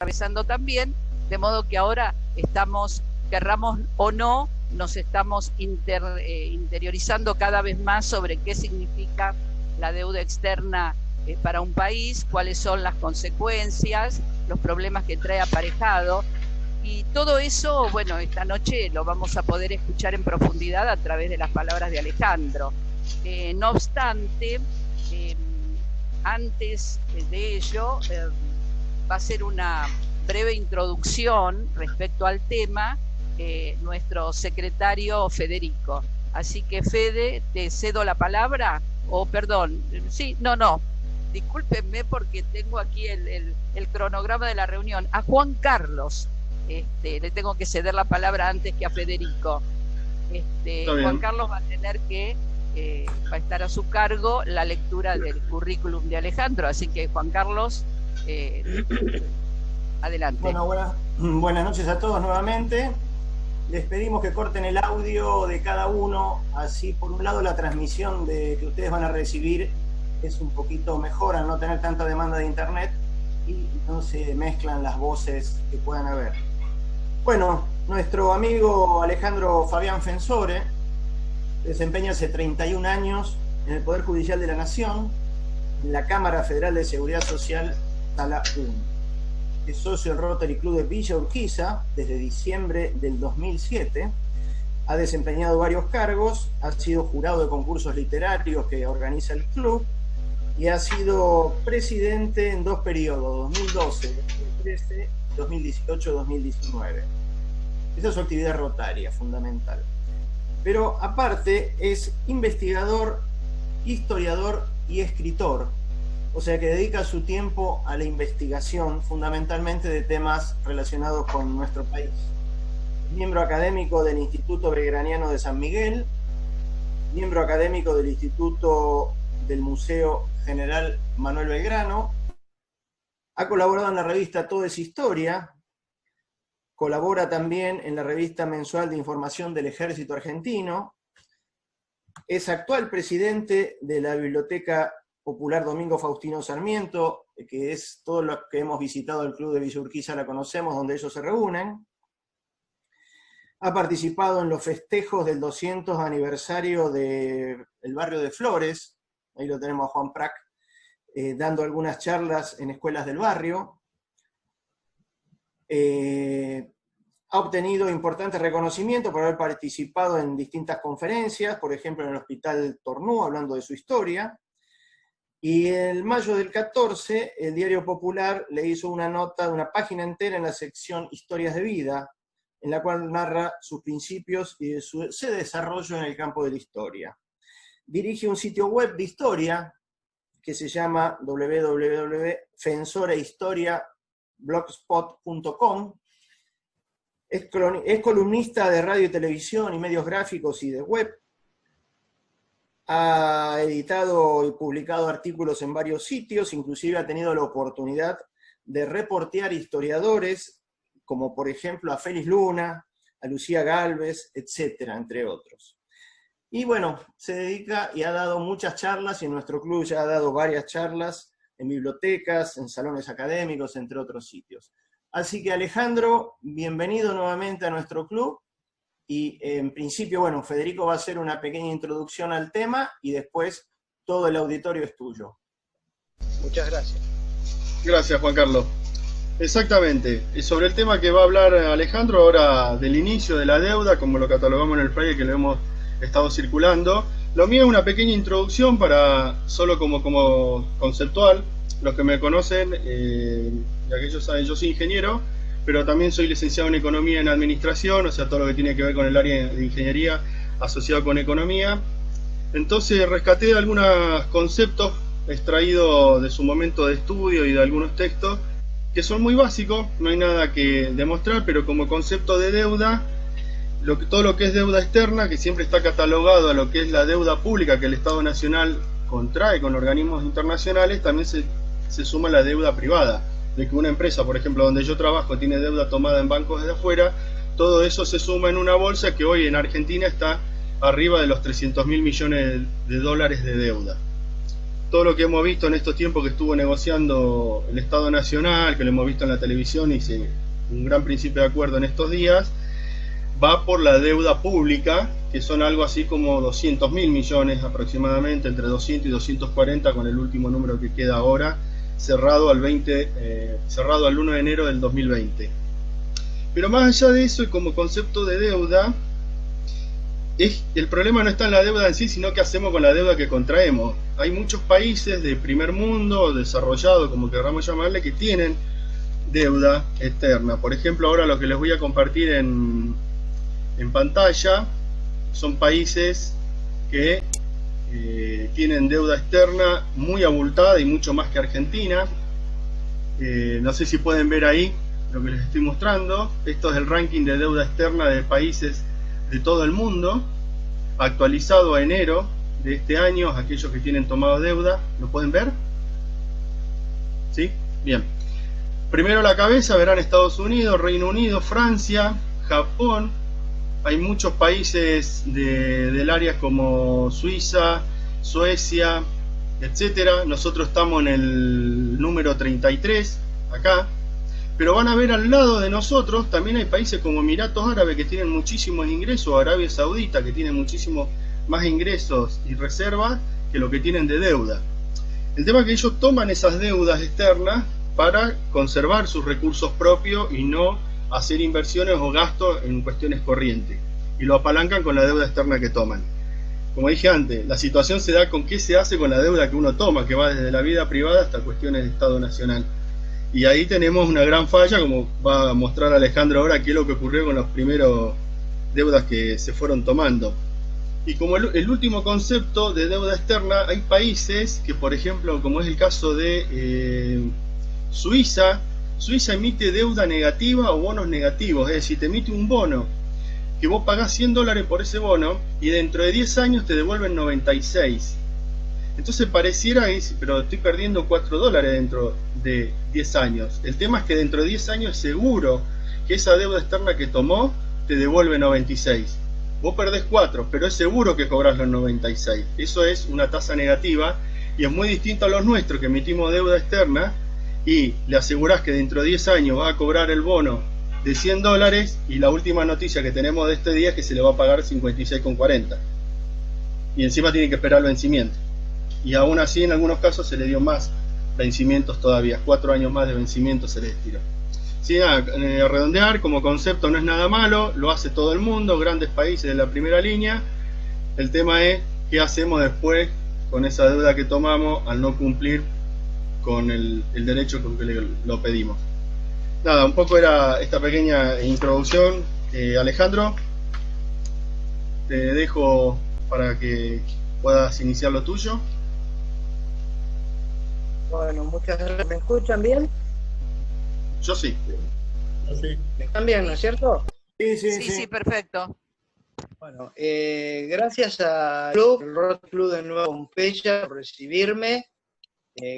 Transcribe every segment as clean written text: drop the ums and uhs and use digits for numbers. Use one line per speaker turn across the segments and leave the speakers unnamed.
atravesando también, de modo que ahora estamos, querramos o no, nos estamos interiorizando cada vez más sobre qué significa la deuda externa para un país, cuáles son las consecuencias, los problemas que trae aparejado. Y todo eso, bueno, esta noche lo vamos a poder escuchar en profundidad a través de las palabras de Alejandro. No obstante, antes de ello, va a ser una breve introducción respecto al tema nuestro secretario Federico. Así que, Fede, te cedo la palabra, o perdón, sí, no, discúlpenme porque tengo aquí el cronograma de la reunión. A Juan Carlos le tengo que ceder la palabra antes que a Federico. Juan Carlos va a tener que, va a estar a su cargo la lectura del currículum de Alejandro, así que Juan Carlos, adelante.
Bueno, buenas noches a todos nuevamente. Les pedimos que corten el audio de cada uno, así por un lado la transmisión que ustedes van a recibir es un poquito mejor al no tener tanta demanda de internet y no se mezclan las voces que puedan haber. Bueno, nuestro amigo Alejandro Fabián Fensore desempeña hace 31 años en el Poder Judicial de la Nación, en la Cámara Federal de Seguridad Social, Sala 1. Es socio del Rotary Club de Villa Urquiza desde diciembre del 2007. Ha desempeñado varios cargos, ha sido jurado de concursos literarios que organiza el club y ha sido presidente en 2 periodos, 2012, 2013, 2018, 2019. Esa es su actividad rotaria fundamental. Pero aparte es investigador, historiador y escritor. O sea que dedica su tiempo a la investigación, fundamentalmente de temas relacionados con nuestro país. Miembro académico del Instituto Belgraniano de San Miguel, miembro académico del Instituto del Museo General Manuel Belgrano, ha colaborado en la revista Todo es Historia, colabora también en la revista mensual de información del Ejército Argentino, es actual presidente de la Biblioteca Popular Domingo Faustino Sarmiento, que es todo lo que hemos visitado el Club de Villa Urquiza, la conocemos, donde ellos se reúnen. Ha participado en los festejos del 200 aniversario del barrio de Flores, ahí lo tenemos a Juan Prac, dando algunas charlas en escuelas del barrio. Ha obtenido importantes reconocimientos por haber participado en distintas conferencias, por ejemplo en el Hospital Tornú, hablando de su historia. Y en mayo del 14, el Diario Popular le hizo una nota de una página entera en la sección Historias de Vida, en la cual narra sus principios y su desarrollo en el campo de la historia. Dirige un sitio web de historia que se llama www.fensorehistoria.blogspot.com. Es columnista de radio y televisión y medios gráficos y de web. Ha editado y publicado artículos en varios sitios, inclusive ha tenido la oportunidad de reportear historiadores, como por ejemplo a Félix Luna, a Lucía Gálvez, etcétera, entre otros. Y bueno, se dedica y ha dado muchas charlas, y en nuestro club ya ha dado varias charlas en bibliotecas, en salones académicos, entre otros sitios. Así que Alejandro, bienvenido nuevamente a nuestro club. Y en principio, bueno, Federico va a hacer una pequeña introducción al tema y después todo el auditorio es tuyo. Muchas gracias.
Gracias, Juan Carlos. Exactamente. Y sobre el tema que va a hablar Alejandro ahora del inicio de la deuda, como lo catalogamos en el flyer que lo hemos estado circulando, lo mío es una pequeña introducción solo como conceptual. Los que me conocen, ya que ellos saben, yo soy ingeniero, pero también soy licenciado en Economía y en Administración, o sea, todo lo que tiene que ver con el área de ingeniería asociado con economía. Entonces rescaté algunos conceptos extraídos de su momento de estudio y de algunos textos, que son muy básicos, no hay nada que demostrar, pero como concepto de deuda, todo lo que es deuda externa, que siempre está catalogado a lo que es la deuda pública que el Estado Nacional contrae con organismos internacionales, también se suma la deuda privada. De que una empresa, por ejemplo, donde yo trabajo, tiene deuda tomada en bancos desde afuera, todo eso se suma en una bolsa que hoy en Argentina está arriba de los 300.000 millones de dólares de deuda. todo lo que hemos visto en estos tiempos que estuvo negociando el Estado Nacional, que lo hemos visto en la televisión y un gran principio de acuerdo en estos días, va por la deuda pública, que son algo así como 200.000 millones aproximadamente, entre 200 y 240 con el último número que queda ahora, cerrado al 1 de enero del 2020. Pero más allá de eso, y como concepto de deuda, el problema no está en la deuda en sí, sino qué hacemos con la deuda que contraemos. Hay muchos países de primer mundo, desarrollado, como queramos llamarle, que tienen deuda externa. Por ejemplo, ahora lo que les voy a compartir en pantalla son países que tienen deuda externa muy abultada y mucho más que Argentina. No sé si pueden ver ahí lo que les estoy mostrando. Esto es el ranking de deuda externa de países de todo el mundo, actualizado a enero de este año, aquellos que tienen tomado deuda. ¿Lo pueden ver? ¿Sí? Bien. Primero a la cabeza verán Estados Unidos, Reino Unido, Francia, Japón. Hay muchos países del área como Suiza, Suecia, etcétera. Nosotros estamos en el número 33, acá. Pero van a ver al lado de nosotros, también hay países como Emiratos Árabes que tienen muchísimos ingresos, Arabia Saudita que tiene muchísimos más ingresos y reservas que lo que tienen de deuda. El tema es que ellos toman esas deudas externas para conservar sus recursos propios y no hacer inversiones o gastos en cuestiones corrientes. Y lo apalancan con la deuda externa que toman. Como dije antes, la situación se da con qué se hace con la deuda que uno toma, que va desde la vida privada hasta cuestiones de Estado Nacional. Y ahí tenemos una gran falla, como va a mostrar Alejandro ahora, qué es lo que ocurrió con los primeros deudas que se fueron tomando. Y como el último concepto de deuda externa, hay países que, por ejemplo, como es el caso de Suiza emite deuda negativa o bonos negativos, es decir, te emite un bono que vos pagás $100 por ese bono y dentro de 10 años te devuelven 96. Entonces pareciera, pero estoy perdiendo $4 dentro de 10 años. El tema es que dentro de 10 años es seguro que esa deuda externa que tomó te devuelve 96. Vos perdés 4, pero es seguro que cobrás los 96. Eso es una tasa negativa y es muy distinto a los nuestros que emitimos deuda externa y le asegurás que dentro de 10 años va a cobrar el bono de $100 y la última noticia que tenemos de este día es que se le va a pagar 56,40. Y encima tiene que esperar el vencimiento. Y aún así en algunos casos se le dio más vencimientos todavía, 4 años más de vencimiento se le estiró. Sí, redondear como concepto no es nada malo, lo hace todo el mundo, grandes países de la primera línea. El tema es qué hacemos después con esa deuda que tomamos al no cumplir con el derecho con que lo pedimos. Nada, un poco era esta pequeña introducción. Alejandro, te dejo para que puedas iniciar lo tuyo.
Bueno, muchas gracias. ¿Me escuchan bien?
Yo sí.
¿Me están bien, no es cierto?
Sí, perfecto.
Bueno, gracias al club, el Rotary Club de Nueva Pompeya, por recibirme,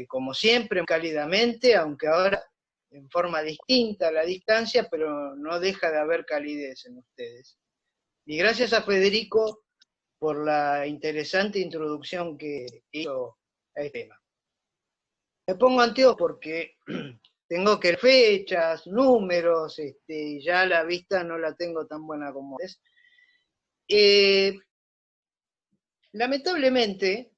como siempre, cálidamente, aunque ahora en forma distinta a la distancia, pero no deja de haber calidez en ustedes. Y gracias a Federico por la interesante introducción que hizo a este tema. Me pongo anteojos porque tengo que fechas, números, ya la vista no la tengo tan buena como es. Lamentablemente,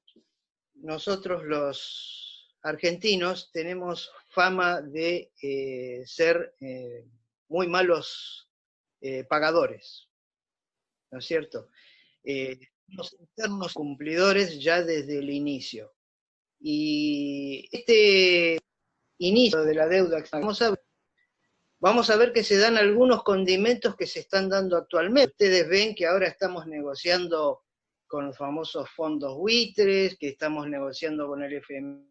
nosotros los argentinos tenemos fama de ser muy malos pagadores, ¿no es cierto? Los eternos cumplidores ya desde el inicio. Y este inicio de la deuda, vamos a ver que se dan algunos condimentos que se están dando actualmente. Ustedes ven que ahora estamos negociando con los famosos fondos buitres, que estamos negociando con el FMI.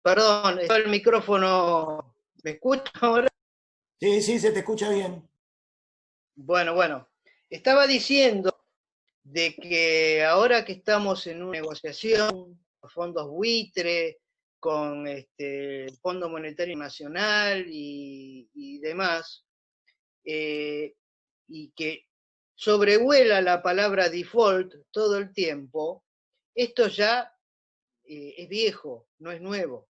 Perdón, el micrófono, ¿me escucha ahora?
Sí, se te escucha bien.
Bueno, estaba diciendo de que ahora que estamos en una negociación con fondos buitre, con el Fondo Monetario Nacional y demás, y que sobrevuela la palabra default todo el tiempo, esto ya es viejo, no es nuevo.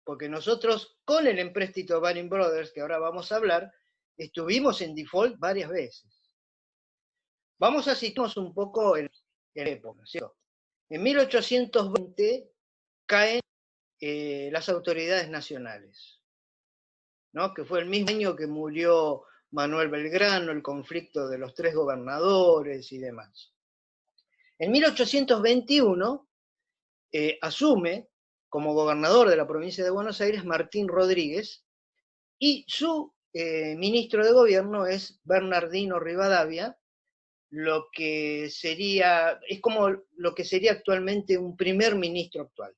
Porque nosotros con el empréstito Baring Brothers, que ahora vamos a hablar, estuvimos en default varias veces. Vamos a situarnos un poco en la época, ¿cierto? En 1820 caen las autoridades nacionales, ¿no? Que fue el mismo año que murió Manuel Belgrano, el conflicto de los 3 gobernadores y demás. En 1821 asume como gobernador de la provincia de Buenos Aires Martín Rodríguez, y su ministro de gobierno es Bernardino Rivadavia, es como lo que sería actualmente un primer ministro actual.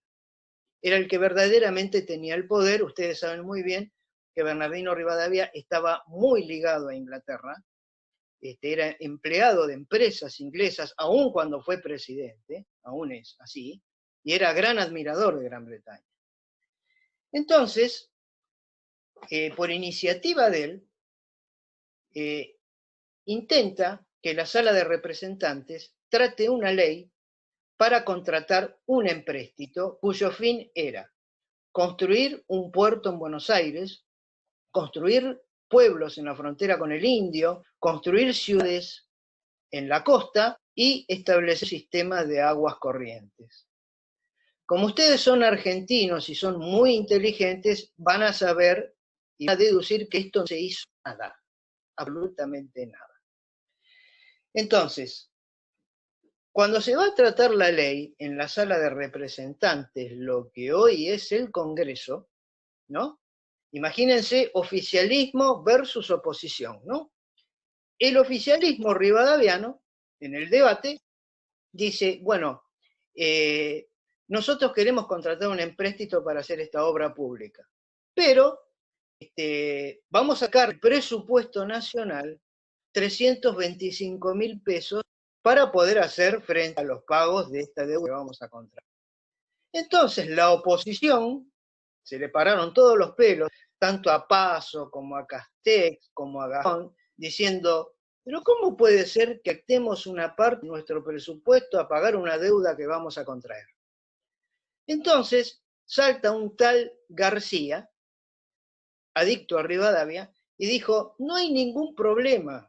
Era el que verdaderamente tenía el poder. Ustedes saben muy bien que Bernardino Rivadavia estaba muy ligado a Inglaterra, era empleado de empresas inglesas, aun cuando fue presidente, aún es así, y era gran admirador de Gran Bretaña. Entonces, por iniciativa de él, intenta que la Sala de Representantes trate una ley para contratar un empréstito cuyo fin era construir un puerto en Buenos Aires, construir pueblos en la frontera con el Indio, construir ciudades en la costa y establecer sistemas de aguas corrientes. Como ustedes son argentinos y son muy inteligentes, van a saber y van a deducir que esto no se hizo nada, absolutamente nada. Entonces, cuando se va a tratar la ley en la Sala de Representantes, lo que hoy es el Congreso, ¿no? Imagínense oficialismo versus oposición, ¿no? El oficialismo rivadaviano, en el debate, dice, bueno, nosotros queremos contratar un empréstito para hacer esta obra pública, pero vamos a sacar el presupuesto nacional 325.000 pesos para poder hacer frente a los pagos de esta deuda que vamos a contratar. Entonces la oposición, se le pararon todos los pelos, tanto a Paso como a Castex, como a Gajón, diciendo, pero ¿cómo puede ser que actemos una parte de nuestro presupuesto a pagar una deuda que vamos a contraer? Entonces salta un tal García, adicto a Rivadavia, y dijo, no hay ningún problema,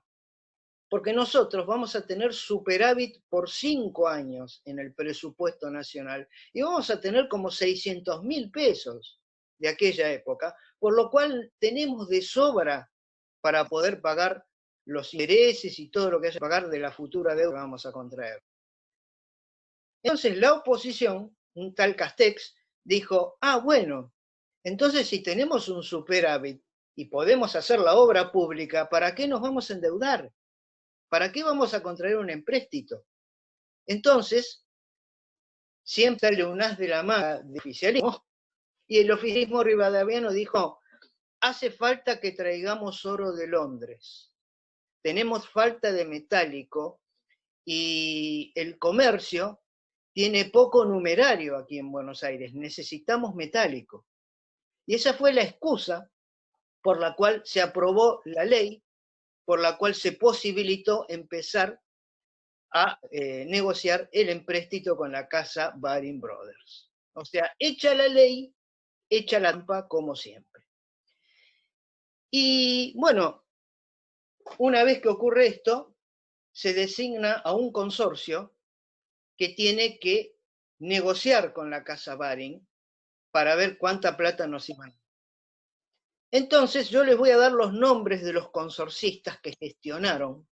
porque nosotros vamos a tener superávit por 5 años en el presupuesto nacional, y vamos a tener como 600.000 pesos de aquella época, por lo cual tenemos de sobra para poder pagar los intereses y todo lo que haya que pagar de la futura deuda que vamos a contraer. Entonces la oposición, un tal Castex, dijo, bueno, entonces si tenemos un superávit y podemos hacer la obra pública, ¿para qué nos vamos a endeudar? ¿Para qué vamos a contraer un empréstito? Entonces, siempre sale un as de la manga de oficialismo, y el oficialismo rivadaviano dijo, hace falta que traigamos oro de Londres, tenemos falta de metálico, y el comercio tiene poco numerario aquí en Buenos Aires, necesitamos metálico. Y esa fue la excusa por la cual se aprobó la ley, por la cual se posibilitó empezar a negociar el empréstito con la casa Baring Brothers. O sea, hecha la ley, hecha la trampa como siempre. Y bueno, una vez que ocurre esto, se designa a un consorcio que tiene que negociar con la casa Baring para ver cuánta plata nos iban a dar. Entonces yo les voy a dar los nombres de los consorcistas que gestionaron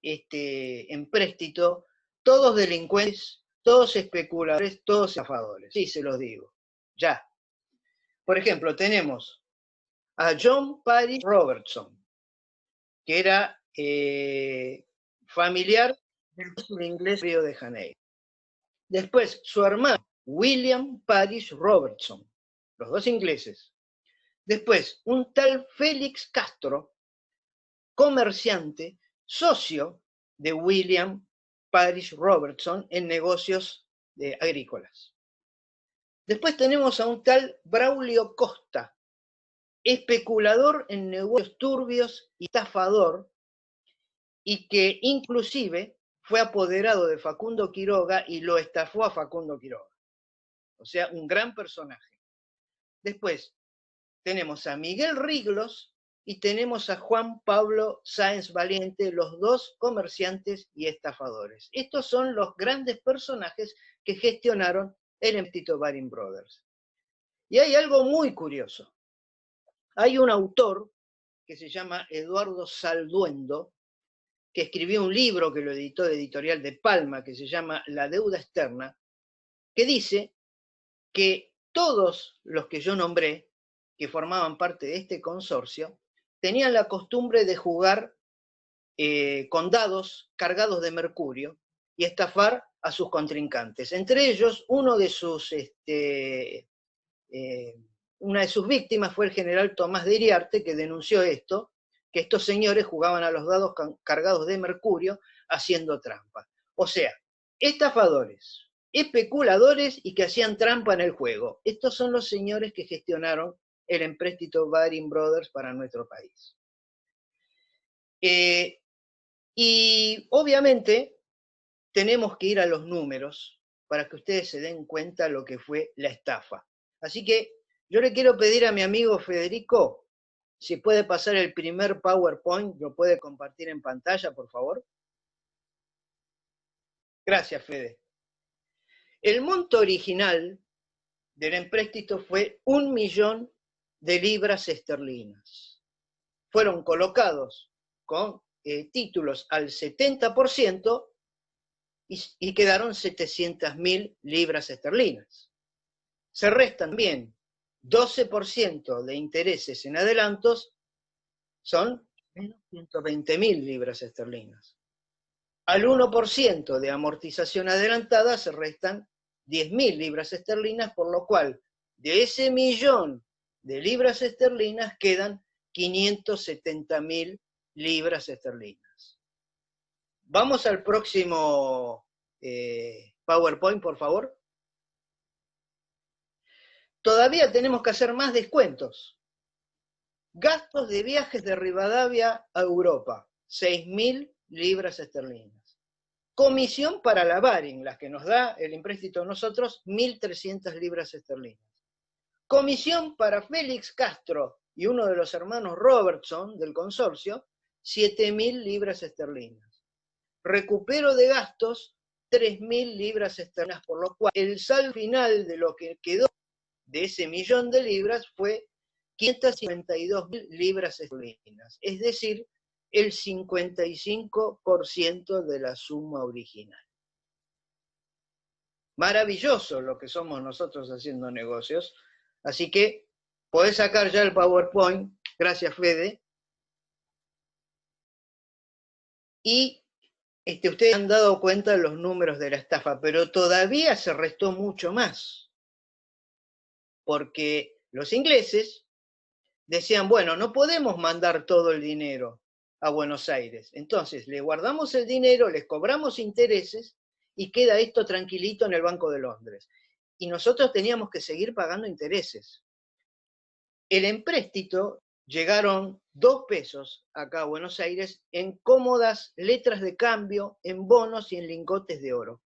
este empréstito, todos delincuentes, todos especuladores, todos estafadores. Sí, se los digo, ya. Por ejemplo, tenemos a John Parish Robertson, que era familiar del cónsul inglés de Río de Janeiro. Después, su hermano, William Parish Robertson, los dos ingleses. Después, un tal Félix Castro, comerciante, socio de William Parish Robertson en negocios agrícolas. Después tenemos a un tal Braulio Costa, especulador en negocios turbios y estafador, y que inclusive fue apoderado de Facundo Quiroga y lo estafó a Facundo Quiroga. O sea, un gran personaje. Después tenemos a Miguel Riglos y tenemos a Juan Pablo Sáenz Valiente, los dos comerciantes y estafadores. Estos son los grandes personajes que gestionaron el empréstito Baring Brothers. Y hay algo muy curioso. Hay un autor que se llama Eduardo Salduendo, que escribió un libro que lo editó de Editorial de Palma, que se llama La deuda externa, que dice que todos los que yo nombré, que formaban parte de este consorcio, tenían la costumbre de jugar con dados cargados de mercurio y estafar a sus contrincantes. Entre ellos, una de sus víctimas fue el general Tomás de Iriarte, que denunció esto, que estos señores jugaban a los dados cargados de mercurio haciendo trampa. O sea, estafadores, especuladores y que hacían trampa en el juego. Estos son los señores que gestionaron el empréstito Baring Brothers para nuestro país. Y obviamente tenemos que ir a los números para que ustedes se den cuenta lo que fue la estafa. Así que yo le quiero pedir a mi amigo Federico, si puede pasar el primer PowerPoint, lo puede compartir en pantalla, por favor. Gracias, Fede. El monto original del empréstito fue 1 millón de libras esterlinas. Fueron colocados con títulos al 70% y quedaron 700.000 libras esterlinas. Se restan bien 12% de intereses en adelantos, son menos 120.000 libras esterlinas. Al 1% de amortización adelantada se restan 10.000 libras esterlinas, por lo cual de ese millón de libras esterlinas quedan 570.000 libras esterlinas. Vamos al próximo PowerPoint, por favor. Todavía tenemos que hacer más descuentos. Gastos de viajes de Rivadavia a Europa, 6.000 libras esterlinas. Comisión para la Baring, las que nos da el empréstito a nosotros, 1.300 libras esterlinas. Comisión para Félix Castro y uno de los hermanos Robertson del consorcio, 7.000 libras esterlinas. Recupero de gastos, 3.000 libras esterlinas, por lo cual el saldo final de lo que quedó de ese millón de libras fue 552.000 libras esterlinas, es decir, el 55% de la suma original. Maravilloso lo que somos nosotros haciendo negocios, así que podés sacar ya el PowerPoint, gracias Fede, y ustedes han dado cuenta de los números de la estafa, pero todavía se restó mucho más, porque los ingleses decían, bueno, no podemos mandar todo el dinero a Buenos Aires, entonces le guardamos el dinero, les cobramos intereses y queda esto tranquilito en el Banco de Londres. Y nosotros teníamos que seguir pagando intereses. El empréstito llegaron 2 pesos acá a Buenos Aires en cómodas letras de cambio, en bonos y en lingotes de oro.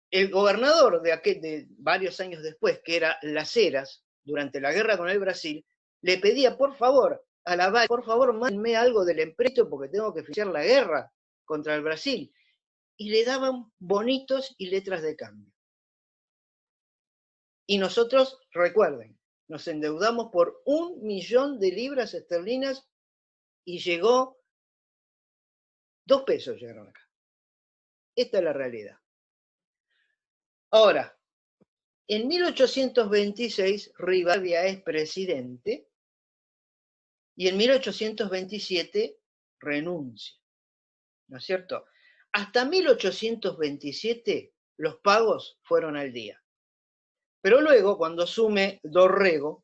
El gobernador de varios años después, que era Las Heras, durante la guerra con el Brasil, le pedía, por favor, a la Baring, por favor, mándenme algo del empréstito porque tengo que financiar la guerra contra el Brasil. Y le daban bonitos y letras de cambio. Y nosotros, recuerden, nos endeudamos por 1 millón de libras esterlinas y llegó 2 pesos llegaron acá. Esta es la realidad. Ahora, en 1826 Rivadavia es presidente y en 1827 renuncia, ¿no es cierto? Hasta 1827 los pagos fueron al día. Pero luego, cuando asume Dorrego,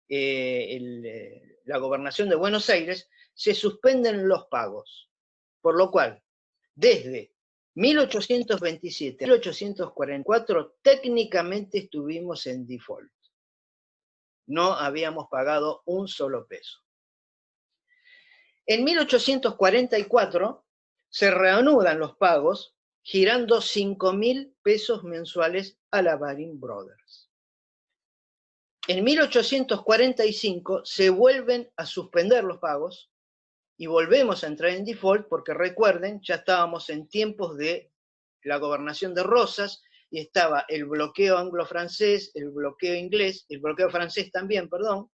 la gobernación de Buenos Aires, se suspenden los pagos. Por lo cual, desde 1827 a 1844, técnicamente estuvimos en default. No habíamos pagado un solo peso. En 1844 se reanudan los pagos, girando 5.000 pesos mensuales a la Baring Brothers. En 1845 se vuelven a suspender los pagos y volvemos a entrar en default porque recuerden, ya estábamos en tiempos de la gobernación de Rosas y estaba el bloqueo anglo-francés, el bloqueo inglés, el bloqueo francés también, perdón.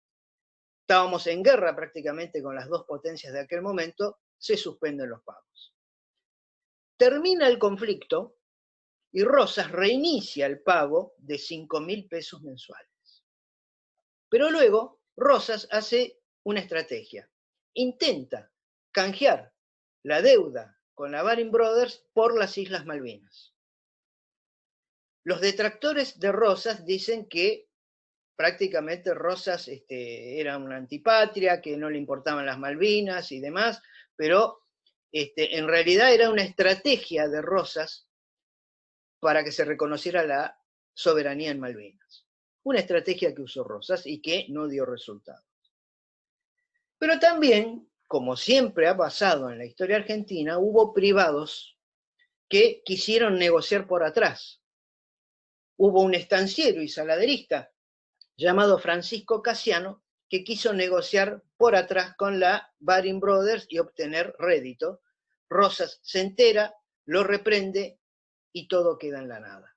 Estábamos en guerra prácticamente con las dos potencias de aquel momento, se suspenden los pagos. Termina el conflicto y Rosas reinicia el pago de 5.000 pesos mensuales. Pero luego Rosas hace una estrategia. Intenta canjear la deuda con la Baring Brothers por las Islas Malvinas. Los detractores de Rosas dicen que prácticamente Rosas era una antipatria, que no le importaban las Malvinas y demás, pero en realidad era una estrategia de Rosas para que se reconociera la soberanía en Malvinas. Una estrategia que usó Rosas y que no dio resultados. Pero también, como siempre ha pasado en la historia argentina, hubo privados que quisieron negociar por atrás. Hubo un estanciero y saladerista llamado Francisco Casiano que quiso negociar por atrás con la Baring Brothers y obtener rédito. Rosas se entera, lo reprende y todo queda en la nada.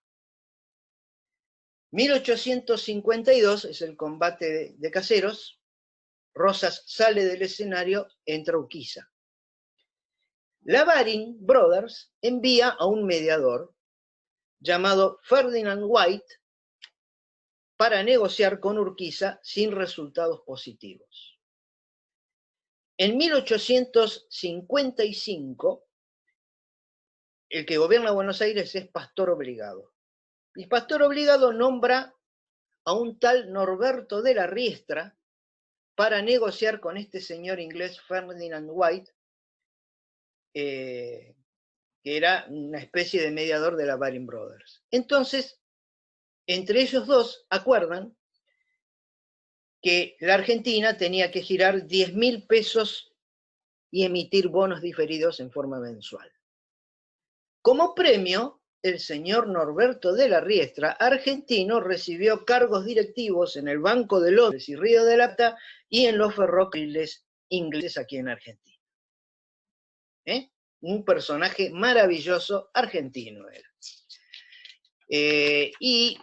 1852 es el combate de Caseros. Rosas sale del escenario, entra Urquiza. La Baring Brothers envía a un mediador llamado Ferdinand White para negociar con Urquiza sin resultados positivos. En 1855, el que gobierna Buenos Aires es Pastor Obligado. Y Pastor Obligado nombra a un tal Norberto de la Riestra para negociar con este señor inglés Ferdinand White, que era una especie de mediador de la Baring Brothers. Entonces, entre ellos dos acuerdan que la Argentina tenía que girar 10.000 pesos y emitir bonos diferidos en forma mensual. Como premio, el señor Norberto de la Riestra, argentino, recibió cargos directivos en el Banco de Londres y Río de la Plata y en los ferrocarriles ingleses aquí en Argentina. Un personaje maravilloso argentino era. Y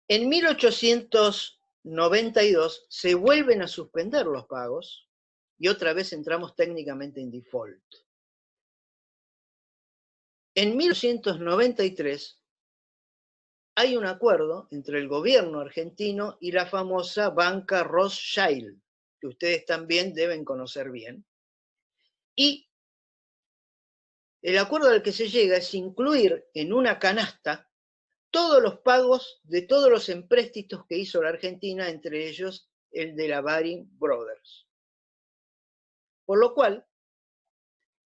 en 1892 se vuelven a suspender los pagos y otra vez entramos técnicamente en default. En 1893 hay un acuerdo entre el gobierno argentino y la famosa banca Rothschild, que ustedes también deben conocer bien. Y el acuerdo al que se llega es incluir en una canasta todos los pagos de todos los empréstitos que hizo la Argentina, entre ellos el de la Baring Brothers. Por lo cual,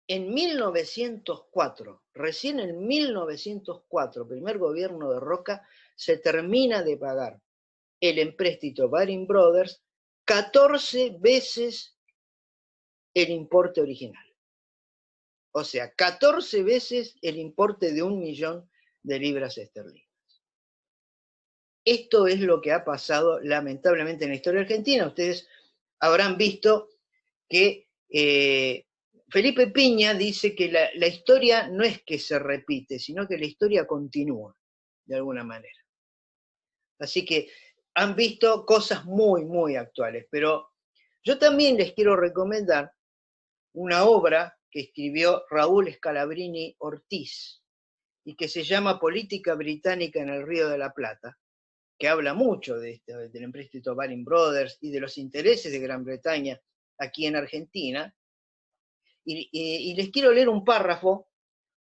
en 1904, recién en 1904, primer gobierno de Roca, se termina de pagar el empréstito Baring Brothers 14 veces el importe original. O sea, 14 veces el importe de 1 millón de libras esterlinas. Esto es lo que ha pasado lamentablemente en la historia argentina. Ustedes habrán visto que Felipe Piña dice que la historia no es que se repite, sino que la historia continúa, de alguna manera. Así que han visto cosas muy, muy actuales. Pero yo también les quiero recomendar una obra que escribió Raúl Scalabrini Ortiz y que se llama Política Británica en el Río de la Plata, que habla mucho del empréstito Baring Brothers y de los intereses de Gran Bretaña aquí en Argentina. Y les quiero leer un párrafo,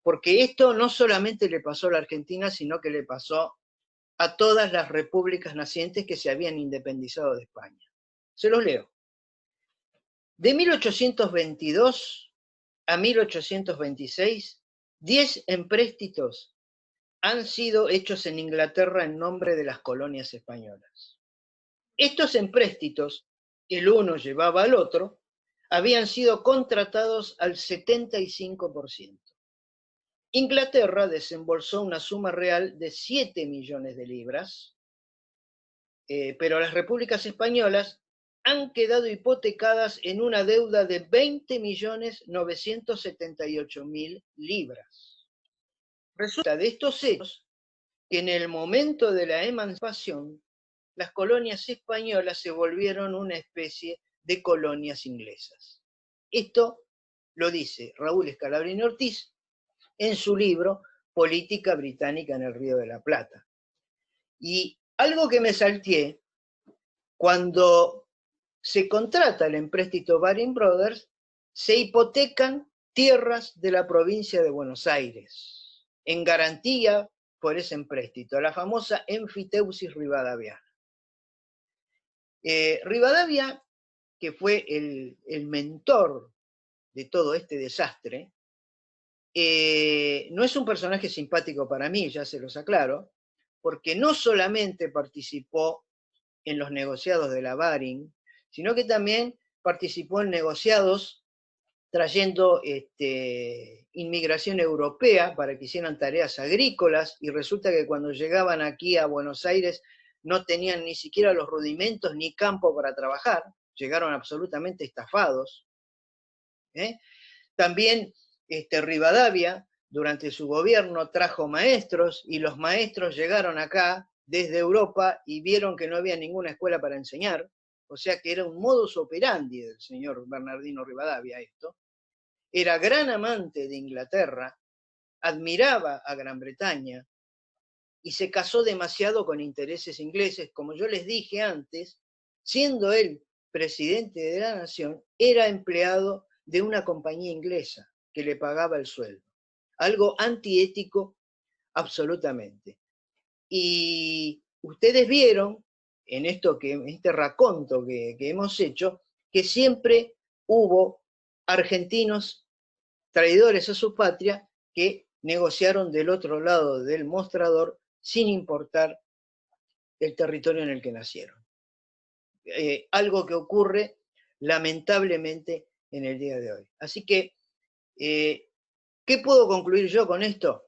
porque esto no solamente le pasó a la Argentina, sino que le pasó a todas las repúblicas nacientes que se habían independizado de España. Se los leo. De 1822 a 1826, 10 empréstitos han sido hechos en Inglaterra en nombre de las colonias españolas. Estos empréstitos, el uno llevaba al otro, habían sido contratados al 75%. Inglaterra desembolsó una suma real de 7 millones de libras, pero las repúblicas españolas han quedado hipotecadas en una deuda de 20.978.000 libras. Resulta de estos hechos que en el momento de la emancipación, las colonias españolas se volvieron una especie de colonias inglesas. Esto lo dice Raúl Scalabrini Ortiz en su libro Política Británica en el Río de la Plata. Y algo que me salteé, cuando se contrata el empréstito Baring Brothers, se hipotecan tierras de la provincia de Buenos Aires, en garantía por ese empréstito, la famosa Enfiteusis Rivadaviana. Rivadavia, que fue el mentor de todo este desastre, no es un personaje simpático para mí, ya se los aclaro, porque no solamente participó en los negociados de la Baring, sino que también participó en negociados trayendo inmigración europea para que hicieran tareas agrícolas, y resulta que cuando llegaban aquí a Buenos Aires no tenían ni siquiera los rudimentos ni campo para trabajar, llegaron absolutamente estafados. También Rivadavia, durante su gobierno, trajo maestros, y los maestros llegaron acá desde Europa y vieron que no había ninguna escuela para enseñar, o sea que era un modus operandi del señor Bernardino Rivadavia esto. Era gran amante de Inglaterra, admiraba a Gran Bretaña y se casó demasiado con intereses ingleses. Como yo les dije antes, siendo él presidente de la nación, era empleado de una compañía inglesa que le pagaba el sueldo. Algo antiético absolutamente. Y ustedes vieron en este raconto que hemos hecho, que siempre hubo argentinos traidores a su patria que negociaron del otro lado del mostrador sin importar el territorio en el que nacieron. Algo que ocurre lamentablemente en el día de hoy. Así que, ¿qué puedo concluir yo con esto?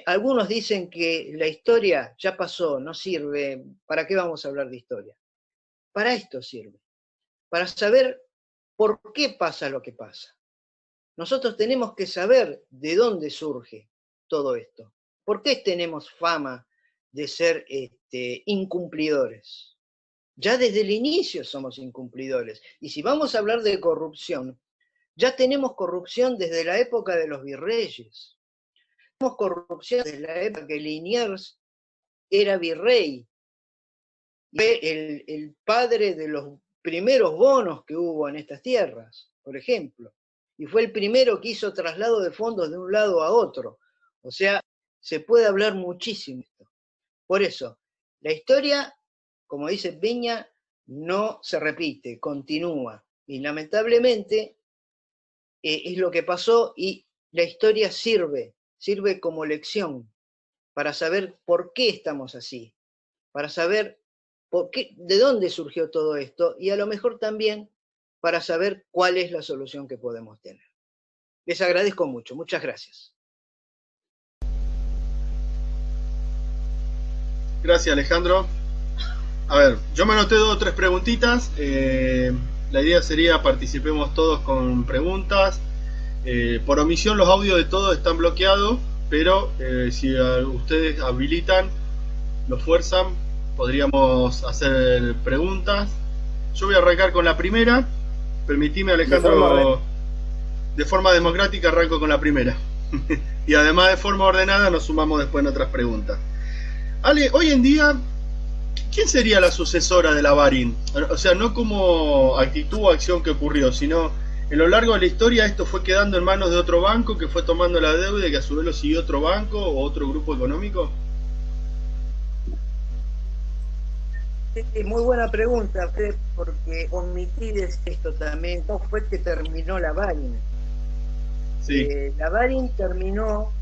Algunos dicen que la historia ya pasó, no sirve, ¿para qué vamos a hablar de historia? Para esto sirve, para saber por qué pasa lo que pasa. Nosotros tenemos que saber de dónde surge todo esto. ¿Por qué tenemos fama de ser incumplidores? Ya desde el inicio somos incumplidores. Y si vamos a hablar de corrupción, ya tenemos corrupción desde la época de los virreyes. Tenemos corrupción desde la época que Liniers era virrey. Fue el padre de los primeros bonos que hubo en estas tierras, por ejemplo. Y fue el primero que hizo traslado de fondos de un lado a otro. O sea, se puede hablar muchísimo de esto. Por eso, la historia, como dice Peña, no se repite, continúa. Y lamentablemente es lo que pasó, y la historia sirve como lección para saber por qué estamos así, para saber de dónde surgió todo esto, y a lo mejor también para saber cuál es la solución que podemos tener. Les agradezco mucho, muchas gracias.
Gracias, Alejandro. A ver, yo me anoté 2 o 3 preguntitas. La idea sería participemos todos con preguntas. Por omisión los audios de todos están bloqueados, pero si ustedes habilitan, lo fuerzan, podríamos hacer preguntas. Yo voy a arrancar con la primera. Permitime, Alejandro, de forma democrática arranco con la primera. Y además de forma ordenada nos sumamos después en otras preguntas. Ale, hoy en día, ¿quién sería la sucesora de la Baring? O sea, no como actitud o acción que ocurrió, sino en lo largo de la historia esto fue quedando en manos de otro banco que fue tomando la deuda y que a su vez lo siguió otro banco o otro grupo económico.
Sí, muy buena pregunta, Fred, porque omití decir esto también. ¿Cómo fue que terminó la Baring?
Sí.
La Baring terminó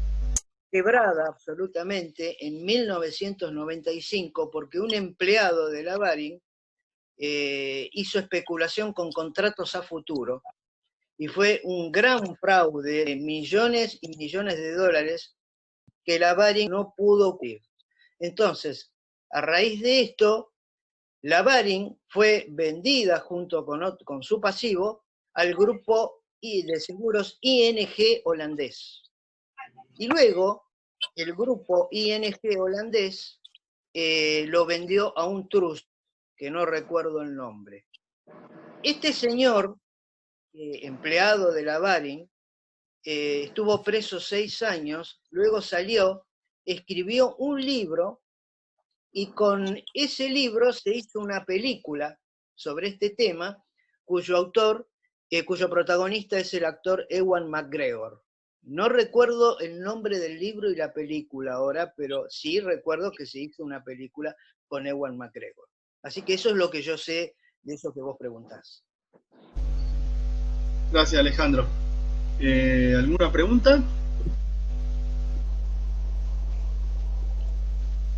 quebrada absolutamente en 1995 porque un empleado de la Baring hizo especulación con contratos a futuro y fue un gran fraude de millones y millones de dólares que la Baring no pudo cubrir. Entonces, a raíz de esto, la Baring fue vendida junto con su pasivo al grupo de seguros ING holandés. Y luego, el grupo ING holandés lo vendió a un trust, que no recuerdo el nombre. Este señor, empleado de la Baring, estuvo preso 6 años, luego salió, escribió un libro, y con ese libro se hizo una película sobre este tema, cuyo protagonista es el actor Ewan McGregor. No recuerdo el nombre del libro y la película ahora, pero sí recuerdo que se hizo una película con Ewan McGregor. Así que eso es lo que yo sé de eso que vos preguntás.
Gracias, Alejandro. ¿Alguna pregunta?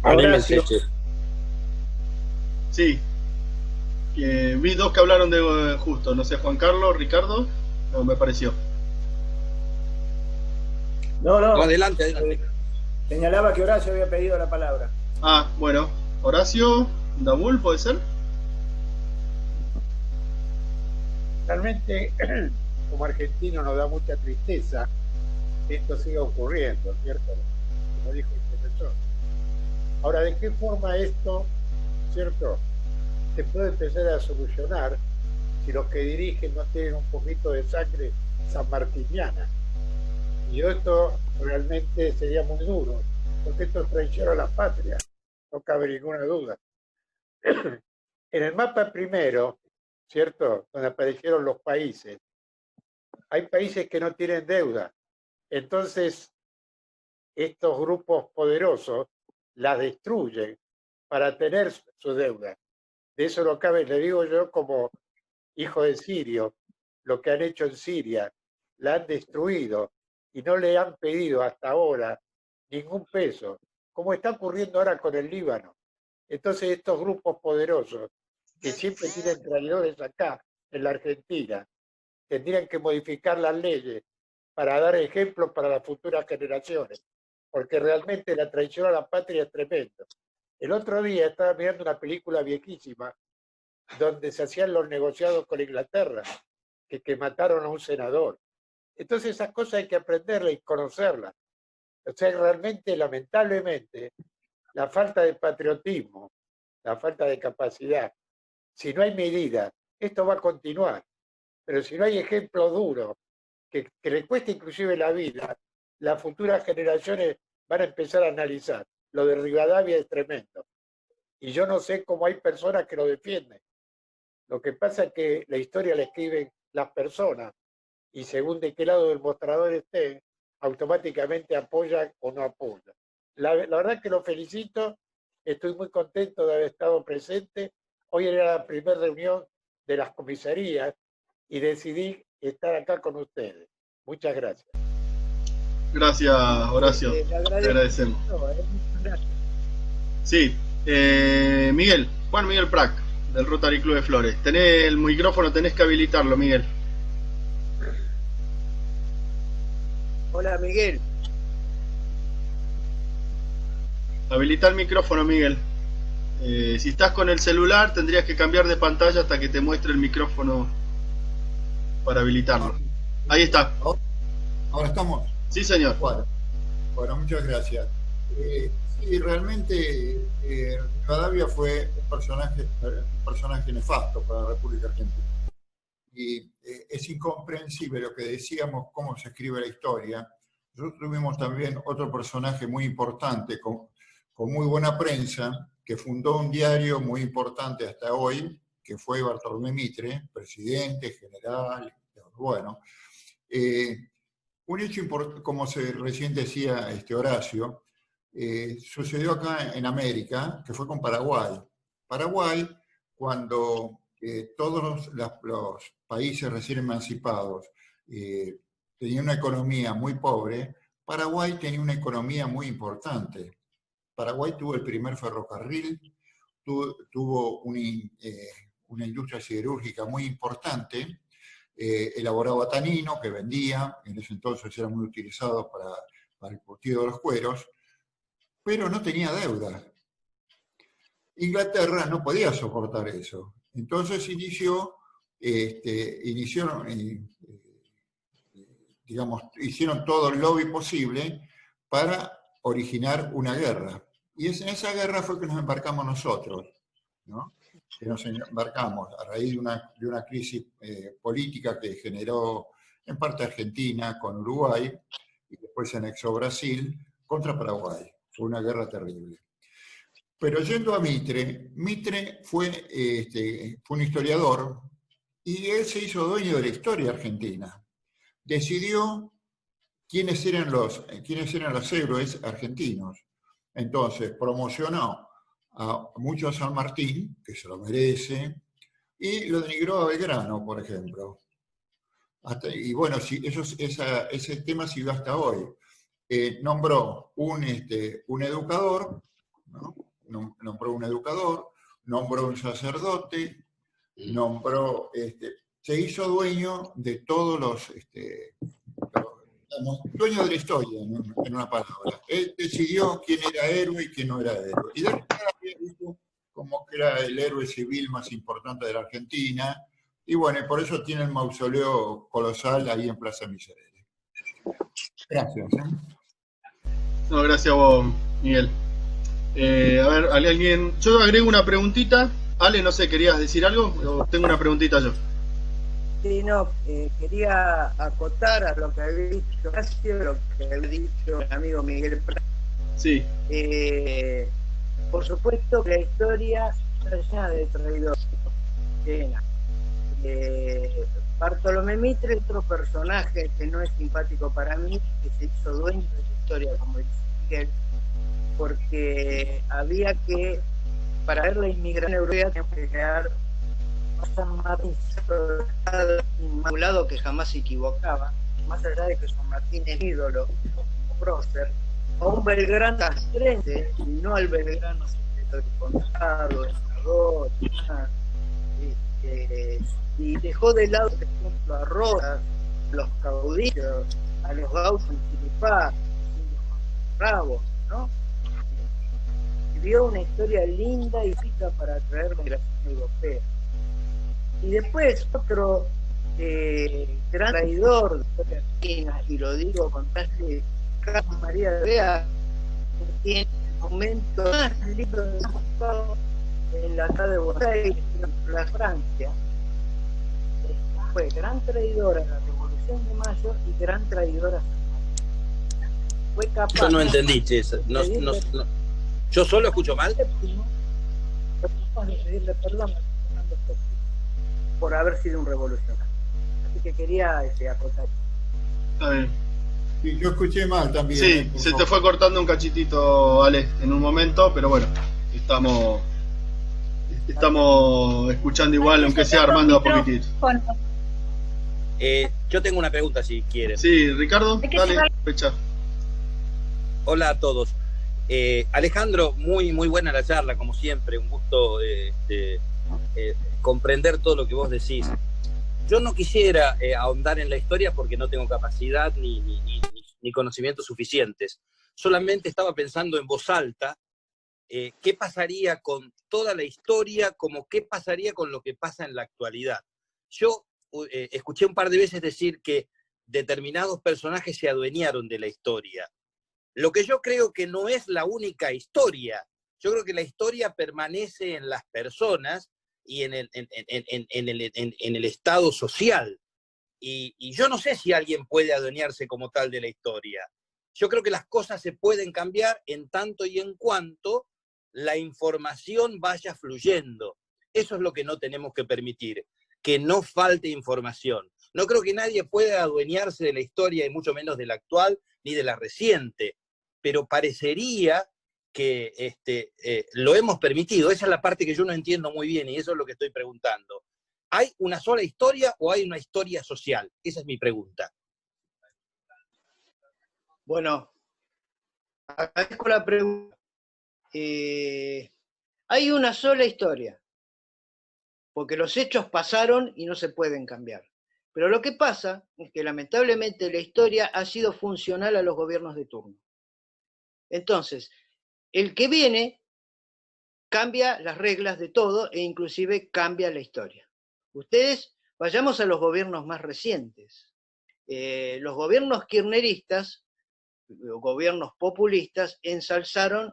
Horacio.
Sí. Vi dos que hablaron de justo, no sé, Juan Carlos, Ricardo, no me pareció.
No.
Adelante.
Señalaba que Horacio había pedido la palabra.
Ah, bueno. Horacio, Dabul, ¿puede ser?
Realmente, como argentino, nos da mucha tristeza que esto siga ocurriendo, ¿cierto? Como dijo el profesor. Ahora, ¿de qué forma esto, ¿cierto?, se puede empezar a solucionar si los que dirigen no tienen un poquito de sangre sanmartiniana? Y esto realmente sería muy duro, porque esto es traición a la patria, no cabe ninguna duda. En el mapa primero, ¿cierto?, donde aparecieron los países, hay países que no tienen deuda. Entonces, estos grupos poderosos las destruyen para tener su deuda. De eso no cabe, le digo yo como hijo de sirio, lo que han hecho en Siria, la han destruido y no le han pedido hasta ahora ningún peso, como está ocurriendo ahora con el Líbano. Entonces estos grupos poderosos, que siempre tienen traidores acá, en la Argentina, tendrían que modificar las leyes para dar ejemplos para las futuras generaciones, porque realmente la traición a la patria es tremendo. El otro día estaba mirando una película viejísima donde se hacían los negociados con Inglaterra, que mataron a un senador. Entonces esas cosas hay que aprenderlas y conocerlas. O sea, realmente, lamentablemente, la falta de patriotismo, la falta de capacidad, si no hay medidas, esto va a continuar. Pero si no hay ejemplos duros, que le cueste inclusive la vida, las futuras generaciones van a empezar a analizar. Lo de Rivadavia es tremendo. Y yo no sé cómo hay personas que lo defienden. Lo que pasa es que la historia la escriben las personas y según de qué lado del mostrador estén, automáticamente apoyan o no apoyan. La verdad que lo felicito, estoy muy contento de haber estado presente. Hoy era la primera reunión de las comisarías y decidí estar acá con ustedes. Muchas gracias.
Gracias, Horacio. Te agradecemos. Sí, Miguel, Juan Miguel Prac, del Rotary Club de Flores. Tenés el micrófono, tenés que habilitarlo, Miguel.
Hola, Miguel.
Habilita el micrófono, Miguel. Si estás con el celular, tendrías que cambiar de pantalla hasta que te muestre el micrófono para habilitarlo. Ahí está.
Ahora estamos.
Sí, señor.
Bueno, muchas gracias. Sí, realmente Rivadavia fue un personaje nefasto para la República Argentina. Y es incomprensible lo que decíamos, cómo se escribe la historia. Nosotros tuvimos también otro personaje muy importante, con muy buena prensa, que fundó un diario muy importante hasta hoy, que fue Bartolomé Mitre, presidente, general, bueno. Un hecho importante, como recién decía Horacio, sucedió acá en América, que fue con Paraguay. Paraguay, cuando todos los países recién emancipados tenían una economía muy pobre, Paraguay tenía una economía muy importante. Paraguay tuvo el primer ferrocarril, tuvo una industria siderúrgica muy importante, elaboraba tanino que vendía, en ese entonces era muy utilizado para el curtido de los cueros, pero no tenía deuda. Inglaterra no podía soportar eso. Entonces hicieron todo el lobby posible para originar una guerra. Y en esa guerra fue que nos embarcamos nosotros, ¿no? Que nos embarcamos a raíz de una crisis política que generó en parte Argentina con Uruguay, y después se anexó Brasil contra Paraguay. Fue una guerra terrible. Pero yendo a Mitre fue un historiador y él se hizo dueño de la historia argentina. Decidió quiénes eran los héroes argentinos. Entonces promocionó a mucho a San Martín, que se lo merece, y lo denigró a Belgrano, por ejemplo. Y bueno, ese tema siguió hasta hoy. Nombró un educador, ¿no? Nombró un educador, nombró un sacerdote, se hizo dueño de todos dueño de la historia, en una palabra. Él decidió quién era héroe y quién no era héroe. Y después había visto como que era el héroe civil más importante de la Argentina, y bueno, por eso tiene el mausoleo colosal ahí en Plaza Miserere. Gracias.
No, gracias a vos, Miguel. A ver, alguien. Yo agrego una preguntita. Ale, no sé, ¿querías decir algo? O tengo una preguntita yo.
Sí, no, quería acotar a lo que había dicho Horacio, lo que había dicho el amigo Miguel Prat.
Sí.
Por supuesto que la historia está llena de traidores. Llena. Bartolomé Mitre, otro personaje que no es simpático para mí, que se hizo dueño de la historia, como dice Miguel, porque había que, para ver la inmigración europea, teníamos que crear a San Martín, inmaculado, que jamás se equivocaba, más allá de que San Martín es ídolo, como prócer, a un Belgrano castrense, y no al Belgrano secretario de Contado, senador, y dejó de lado, por ejemplo, a Rosas, los caudillos, a los gauchos en Chiripá, los bravos, ¿no? Vivió una historia linda y rica para atraer la migración europea. Y después otro gran traidor de la historia argentina, y lo digo con casi Carlos María de Bea, que tiene el momento más lindo de México en la ciudad de Buenos Aires, la Francia. Fue gran traidora a la Revolución de Mayo y gran traidora a San Martín. Fue capaz.
Yo no entendí, eso. No. ¿Yo solo escucho mal?
Fue de pedirle perdón a Fernando VII por haber sido un revolucionario. Así que quería acotar.
Está bien.
Sí, yo escuché mal también.
Sí, se te fue cortando un cachitito, Ale, en un momento, pero bueno, estamos escuchando igual, aunque sea Armando a poquitito.
Yo tengo una pregunta, si quieres.
Sí, Ricardo, dale, fecha.
Hola a todos. Alejandro, muy buena la charla, como siempre, un gusto comprender todo lo que vos decís. Yo no quisiera ahondar en la historia porque no tengo capacidad ni conocimientos suficientes. Solamente estaba pensando en voz alta qué pasaría con toda la historia, como qué pasaría con lo que pasa en la actualidad. Yo escuché un par de veces decir que determinados personajes se adueñaron de la historia. Lo que yo creo que no es la única historia. Yo creo que la historia permanece en las personas y en el estado social. Y yo no sé si alguien puede adueñarse como tal de la historia. Yo creo que las cosas se pueden cambiar en tanto y en cuanto la información vaya fluyendo. Eso es lo que no tenemos que permitir, que no falte información. No creo que nadie pueda adueñarse de la historia, y mucho menos de la actual, ni de la reciente, pero parecería que lo hemos permitido. Esa es la parte que yo no entiendo muy bien, y eso es lo que estoy preguntando. ¿Hay una sola historia o hay una historia social? Esa es mi pregunta.
Bueno, agradezco la pregunta. Hay una sola historia. porque los hechos pasaron y no se pueden cambiar. Pero lo que pasa es que lamentablemente la historia ha sido funcional a los gobiernos de turno. Entonces, el que viene cambia las reglas de todo e inclusive cambia la historia. Ustedes, vayamos a los gobiernos más recientes. Los gobiernos kirchneristas, gobiernos populistas, ensalzaron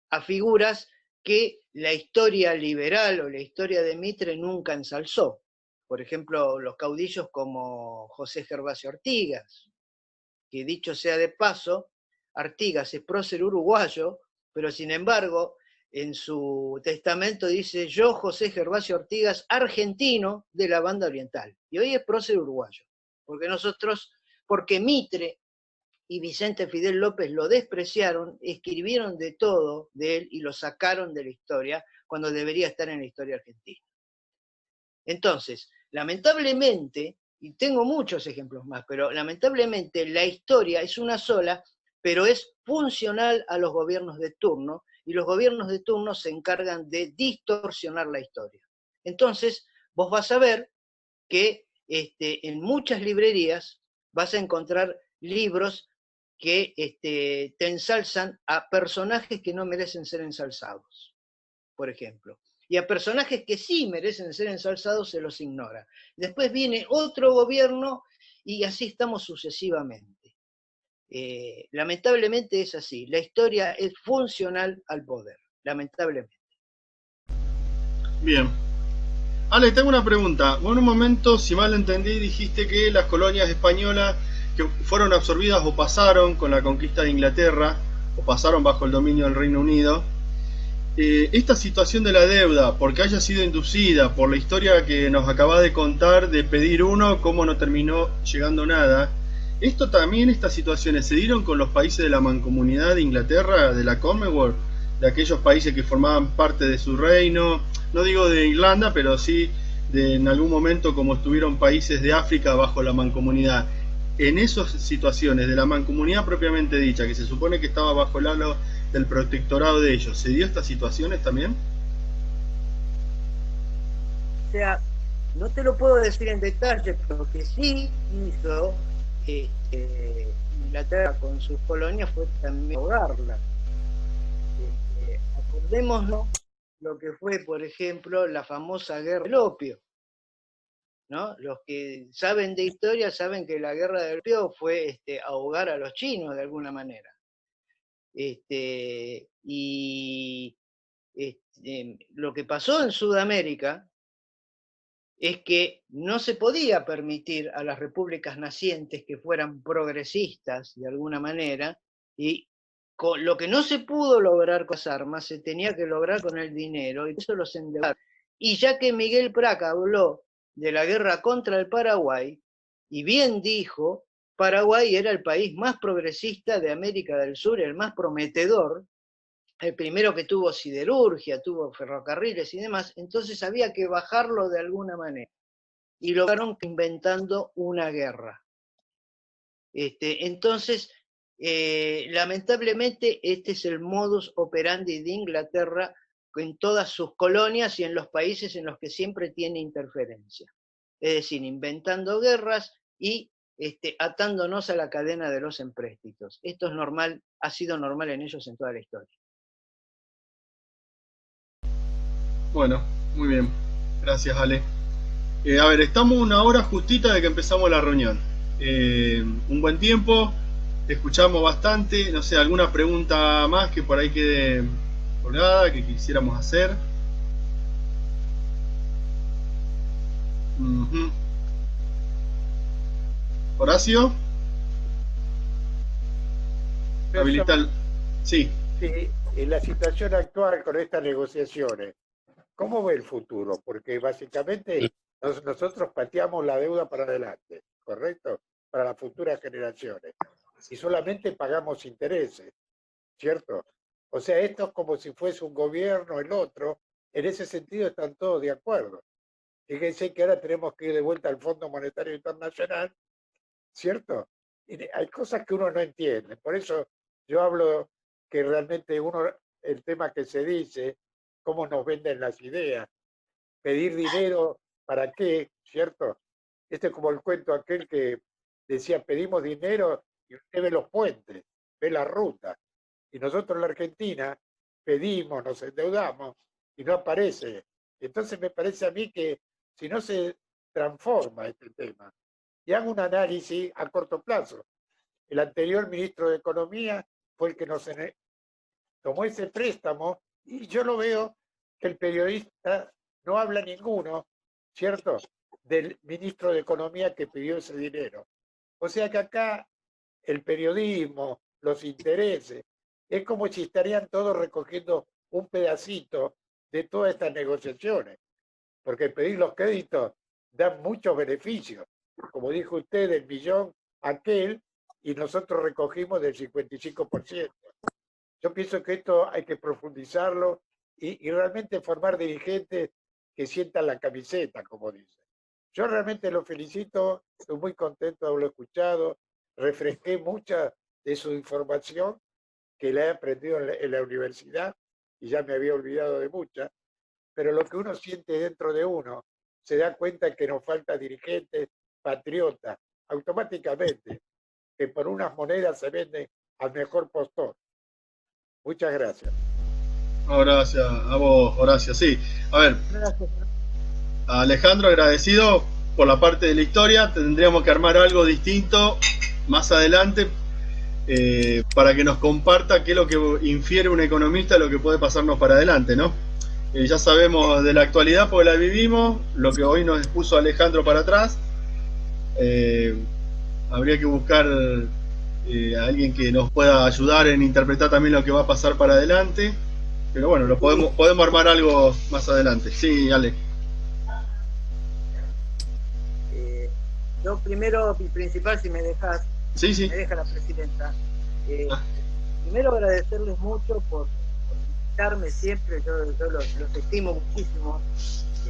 a figuras que la historia liberal o la historia de Mitre nunca ensalzó. Por ejemplo, los caudillos como José Gervasio Artigas, que dicho sea de paso, Artigas es prócer uruguayo, pero sin embargo, en su testamento dice: yo, José Gervasio Artigas, argentino de la banda oriental. Y hoy es prócer uruguayo, porque Mitre y Vicente Fidel López lo despreciaron, escribieron de todo de él y lo sacaron de la historia cuando debería estar en la historia argentina. Entonces, lamentablemente, y tengo muchos ejemplos más, pero lamentablemente la historia es una sola, pero es funcional a los gobiernos de turno, y los gobiernos de turno se encargan de distorsionar la historia. Entonces, vos vas a ver que en muchas librerías vas a encontrar libros que te ensalzan a personajes que no merecen ser ensalzados, por ejemplo. Y a personajes que sí merecen ser ensalzados se los ignora. Después viene otro gobierno y así estamos sucesivamente. Lamentablemente es así. La historia es funcional al poder, lamentablemente.
Bien. Ale, tengo una pregunta. Vos en un momento, si mal entendí, dijiste que las colonias españolas que fueron absorbidas o pasaron con la conquista de Inglaterra, o pasaron bajo el dominio del Reino Unido, esta situación de la deuda, porque haya sido inducida por la historia que nos acabas de contar de pedir uno, cómo no terminó llegando nada, esto también, estas situaciones, ¿se dieron con los países de la mancomunidad de Inglaterra, de la Commonwealth, de aquellos países que formaban parte de su reino? No digo de Irlanda, pero sí de en algún momento como estuvieron países de África bajo la mancomunidad. En esas situaciones de la mancomunidad propiamente dicha, que se supone que estaba bajo el halo del protectorado de ellos, ¿se dio estas situaciones también?
O sea, no te lo puedo decir en detalle, pero que sí hizo Inglaterra con sus colonias fue también ahogarlas. Acordémonos lo que fue, por ejemplo, la famosa guerra del opio, ¿no? Los que saben de historia saben que la guerra del opio fue ahogar a los chinos de alguna manera. Lo que pasó en Sudamérica es que no se podía permitir a las repúblicas nacientes que fueran progresistas de alguna manera, y con lo que no se pudo lograr con las armas se tenía que lograr con el dinero, y eso los endeudaron. Y ya que Miguel Praca habló de la guerra contra el Paraguay, y bien dijo, Paraguay era el país más progresista de América del Sur, el más prometedor, el primero que tuvo siderurgia, tuvo ferrocarriles y demás, entonces había que bajarlo de alguna manera. Y lograron inventando una guerra. Entonces, lamentablemente, este es el modus operandi de Inglaterra en todas sus colonias y en los países en los que siempre tiene interferencia. Es decir, inventando guerras y atándonos a la cadena de los empréstitos. Esto es normal, ha sido normal en ellos en toda la historia.
Bueno, muy bien. Gracias, Ale. A ver, estamos una hora justita de que empezamos la reunión. Un buen tiempo, te escuchamos bastante. No sé, alguna pregunta más que por ahí quede colgada, que quisiéramos hacer. Horacio. Habilitar. Sí.
Sí, en la situación actual con estas negociaciones, ¿cómo ve el futuro? Porque básicamente nosotros pateamos la deuda para adelante, ¿correcto? Para las futuras generaciones. Y solamente pagamos intereses, ¿cierto? O sea, esto es como si fuese un gobierno, el otro. En ese sentido están todos de acuerdo. Fíjense que ahora tenemos que ir de vuelta al Fondo Monetario Internacional, ¿cierto? Y hay cosas que uno no entiende. Por eso yo hablo que realmente el tema que se dice, cómo nos venden las ideas. pedir dinero, ¿para qué? ¿Cierto? Este es como el cuento aquel que decía, pedimos dinero y usted ve los puentes, ve la ruta. Y nosotros en la Argentina pedimos, nos endeudamos y no aparece. Entonces me parece a mí que si no se transforma este tema y hago un análisis a corto plazo, el anterior ministro de Economía fue el que nos tomó ese préstamo y yo lo veo que el periodista no habla ninguno, ¿cierto?, del ministro de Economía que pidió ese dinero. O sea que acá el periodismo, los intereses, es como si estarían todos recogiendo un pedacito de todas estas negociaciones, porque pedir los créditos da muchos beneficios. Como dijo usted, del millón aquel, y nosotros recogimos del 55%. Yo pienso que esto hay que profundizarlo y realmente formar dirigentes que sientan la camiseta, como dice. Yo realmente lo felicito, estoy muy contento de haberlo escuchado, refresqué mucha de su información que la he aprendido en la universidad y ya me había olvidado de muchas, pero lo que uno siente dentro de uno se da cuenta que nos falta dirigentes patriotas, automáticamente, que por unas monedas se venden al mejor postor. Muchas gracias.
Gracias a vos, Horacio. Sí, a ver,
Gracias.
Alejandro, agradecido por la parte de la historia. Tendríamos que armar algo distinto más adelante para que nos comparta qué es lo que infiere un economista, lo que puede pasarnos para adelante, ¿no? Ya sabemos de la actualidad porque la vivimos, lo que hoy nos expuso Alejandro para atrás. Habría que buscar a alguien que nos pueda ayudar en interpretar también lo que va a pasar para adelante. Pero bueno, lo podemos armar algo más adelante. Sí, Ale.
Yo primero, y principal, si me dejas,
Sí, sí.
me deja la presidenta. Primero agradecerles mucho por invitarme siempre, yo los estimo muchísimo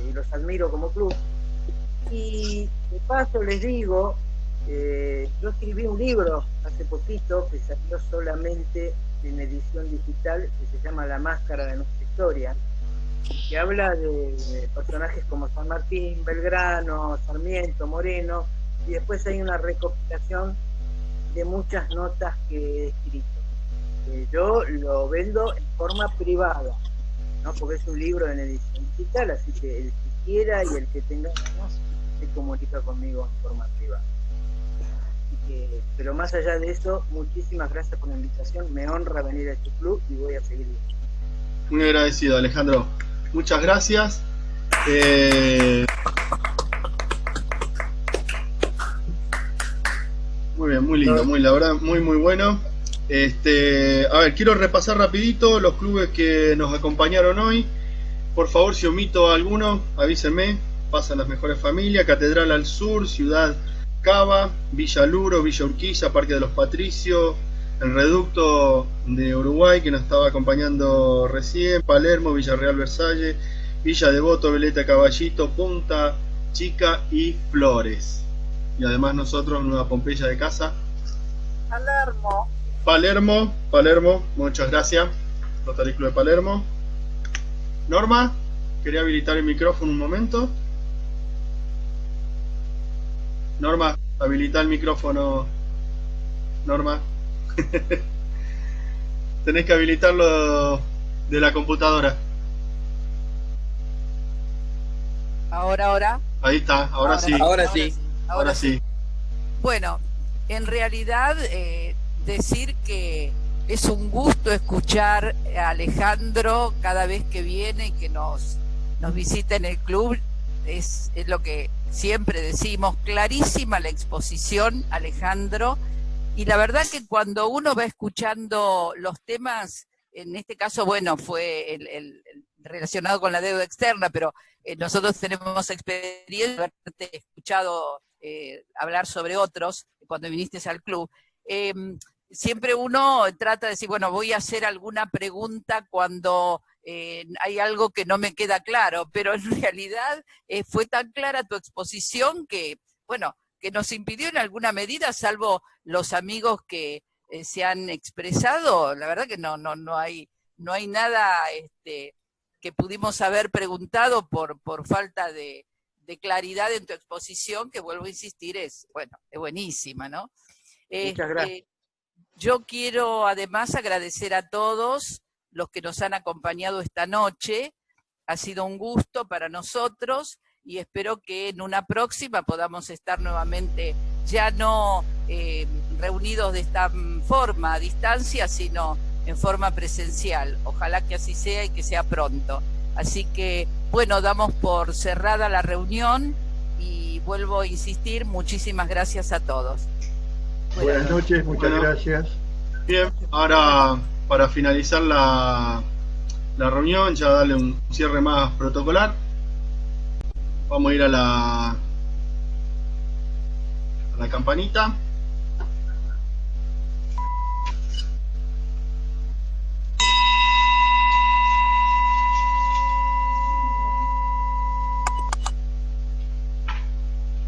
y los admiro como club. Y de paso les digo, yo escribí un libro hace poquito que salió solamente en edición digital, que se llama La Máscara de Nuestra Historia, que habla de personajes como San Martín, Belgrano, Sarmiento, Moreno, y después hay una recopilación de muchas notas que he escrito. Yo lo vendo en forma privada, ¿no? Porque es un libro en edición digital, así que el que quiera y el que tenga ganas se comunica conmigo en forma privada. Pero más allá de eso, muchísimas gracias por la invitación, me honra venir a este club y voy a seguir.
Muy agradecido, Alejandro. Muchas gracias. Muy bien, muy lindo, la verdad, muy bueno. A ver, quiero repasar rapidito los clubes que nos acompañaron hoy. Por favor, si omito alguno, avísenme. Pasan las mejores familias: Catedral al Sur, Ciudad Cava, Villa Luro, Villa Urquiza, Parque de los Patricios, el Reducto de Uruguay, que nos estaba acompañando recién, Palermo, Villarreal Versalles, Villa Devoto, Veleta Caballito, Punta Chica y Flores. Y además nosotros, Nueva Pompeya de casa. Palermo, muchas gracias. Rotary Club de Palermo. Norma, quería habilitar el micrófono un momento. Norma, habilita el micrófono. Norma. Tenés que habilitarlo de la computadora.
Ahora.
Ahí está, ahora sí.
Ahora sí.
Bueno, en realidad decir que es un gusto escuchar a Alejandro cada vez que viene y que nos visita en el club. Es lo que siempre decimos, clarísima la exposición, Alejandro, y la verdad que cuando uno va escuchando los temas, en este caso, bueno, fue el relacionado con la deuda externa, pero nosotros tenemos experiencia de haberte escuchado hablar sobre otros cuando viniste al club. Siempre uno trata de decir, bueno, voy a hacer alguna pregunta cuando hay algo que no me queda claro, pero en realidad fue tan clara tu exposición que, bueno, que nos impidió en alguna medida, salvo los amigos que se han expresado, la verdad que no hay nada que pudimos haber preguntado por falta de claridad en tu exposición, que vuelvo a insistir, es buenísima, ¿no?
Muchas gracias.
Yo quiero además agradecer a todos los que nos han acompañado esta noche. Ha sido un gusto para nosotros y espero que en una próxima podamos estar nuevamente, ya no reunidos de esta forma a distancia, sino en forma presencial. Ojalá que así sea y que sea pronto. Así que, bueno, damos por cerrada la reunión y vuelvo a insistir, muchísimas gracias a todos.
Buenas noches, muchas gracias.
Bien, ahora para finalizar la reunión, ya darle un cierre más protocolar, vamos a ir a la campanita.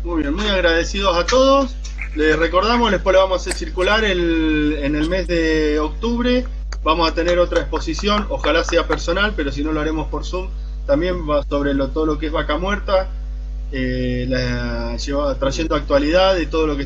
Muy bien, muy agradecidos a todos. Les recordamos, después lo vamos a hacer circular en el mes de octubre. Vamos a tener otra exposición, ojalá sea personal, pero si no lo haremos por Zoom. También va sobre todo lo que es Vaca Muerta, trayendo actualidad de todo lo que